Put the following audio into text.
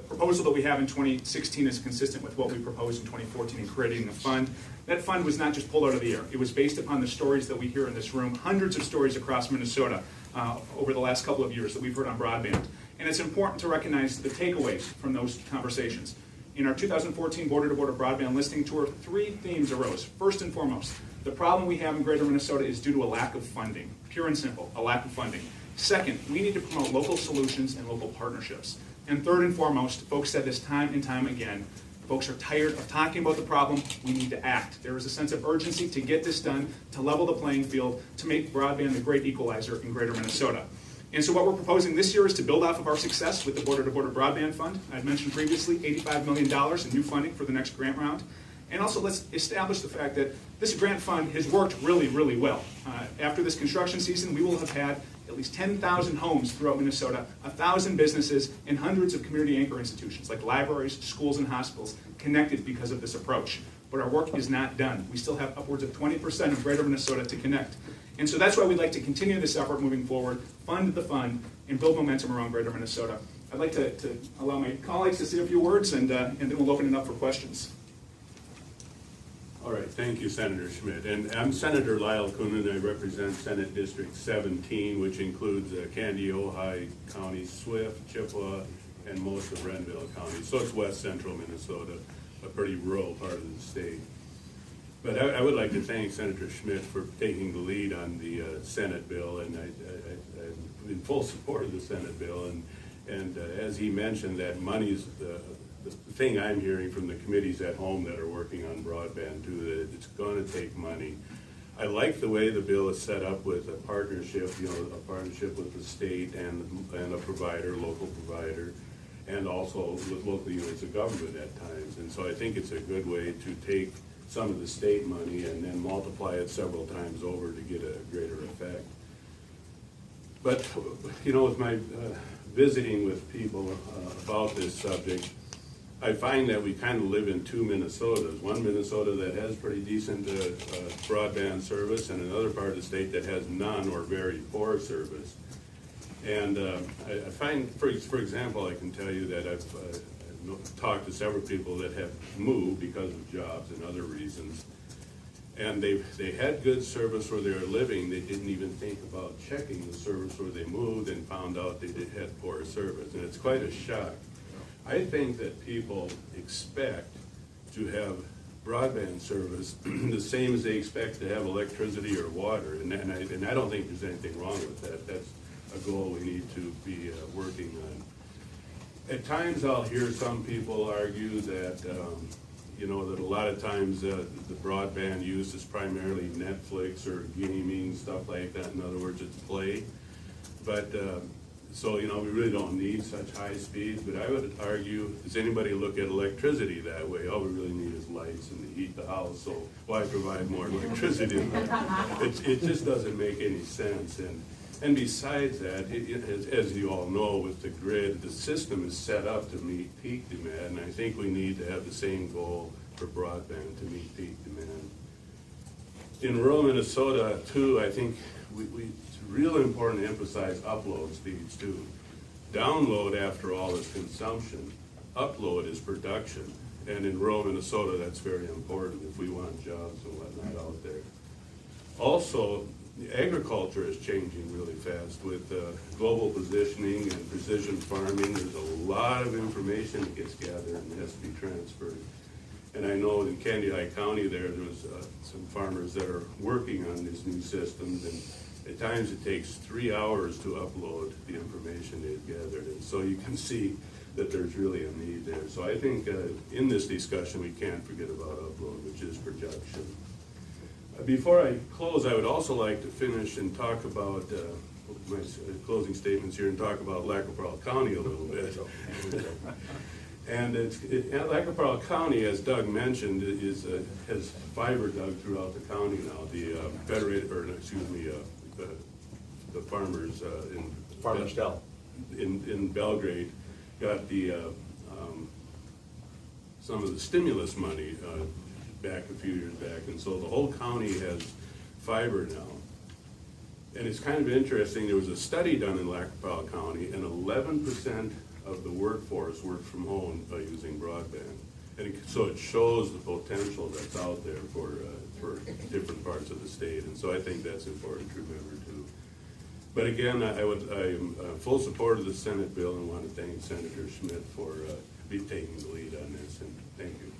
proposal that we have in 2016 is consistent with what we proposed in 2014 in creating a fund. That fund was not just pulled out of the air. It was based upon the stories that we hear in this room, hundreds of stories across Minnesota over the last couple of years that we've heard on Broadband. And it's important to recognize the takeaways from those conversations. In our 2014 border-to-border broadband listening tour, 3 themes arose. First and foremost, the problem we have in greater Minnesota is due to a lack of funding. Pure and simple, a lack of funding. Second, we need to promote local solutions and local partnerships. And third and foremost, folks said this time and time again, folks are tired of talking about the problem. We need to act. There is a sense of urgency to get this done, to level the playing field, to make broadband the great equalizer in greater Minnesota. And so what we're proposing this year is to build off of our success with the Border-to-Border Broadband Fund. I've mentioned previously $85 million in new funding for the next grant round. And also let's establish the fact that this grant fund has worked really, really well. After this construction season, we will have had at least 10,000 homes throughout Minnesota, 1,000 businesses, and hundreds of community anchor institutions like libraries, schools, and hospitals connected because of this approach. But our work is not done. We still have upwards of 20% of greater Minnesota to connect. And so that's why we'd like to continue this effort moving forward, fund the fund, and build momentum around greater Minnesota. I'd like to allow my colleagues to say a few words, and then we'll open it up for questions. All right, thank you, Senator Schmit. And I'm Senator Lyle Koenen. I represent Senate District 17, which includes Candy, Ojai County, Swift, Chippewa, and most of Renville County. So it's west central Minnesota, a pretty rural part of the state. But I would like to thank Senator Schmit for taking the lead on the Senate bill, and I'm in full support of the Senate bill. And as he mentioned, that money's the thing I'm hearing from the committees at home that are working on broadband too, that it's going to take money. I like the way the bill is set up with a partnership, a partnership with the state and a provider, local provider, and also with local units of government at times. And so I think it's a good way to take some of the state money and then multiply it several times over to get a greater effect. But, with my visiting with people about this subject, I find that we kind of live in 2 Minnesotas. One Minnesota that has pretty decent broadband service, and another part of the state that has none or very poor service. And I find, for example, I can tell you that I've talked to several people that have moved because of jobs and other reasons. And they had good service where they were living. They didn't even think about checking the service where they moved and found out they had poor service. And it's quite a shock. I think that people expect to have broadband service the same as they expect to have electricity or water, and I don't think there's anything wrong with that. That's a goal we need to be working on. At times I'll hear some people argue that that a lot of times the broadband use is primarily Netflix or gaming, stuff like that. In other words, it's play. But so we really don't need such high speeds. But I would argue, does anybody look at electricity that way? All we really need is lights and to heat the house. So why provide more electricity? It just doesn't make any sense. And besides that, as you all know, with the grid, the system is set up to meet peak demand, and I think we need to have the same goal for broadband to meet peak demand. In rural Minnesota, too, I think it's really important to emphasize upload speeds, too. Download, after all, is consumption. Upload is production. And in rural Minnesota, that's very important if we want jobs and whatnot out there. Also, agriculture is changing really fast with global positioning and precision farming. There's a lot of information that gets gathered and has to be transferred. And I know in Candy County there was some farmers that are working on these new systems, and at times it takes 3 hours to upload the information they've gathered. And so you can see that there's really a need there. So I think in this discussion we can't forget about upload, which is production. Before I close, I would also like to finish and talk about my closing statements here and talk about Lac-La-Pearl County a little bit. And Lac-La-Pearl County, as Doug mentioned, has fiber dug throughout the county now. The the farmers in Belgrade got the some of the stimulus money back a few years back, and so the whole county has fiber now. And it's kind of interesting, there was a study done in Lac-La-Pearl County, and 11% of the workforce work from home by using broadband. And so it shows the potential that's out there for different parts of the state, and so I think that's important to remember too. But again, I'm full support of the Senate bill and want to thank Senator Schmit for taking the lead on this, and thank you.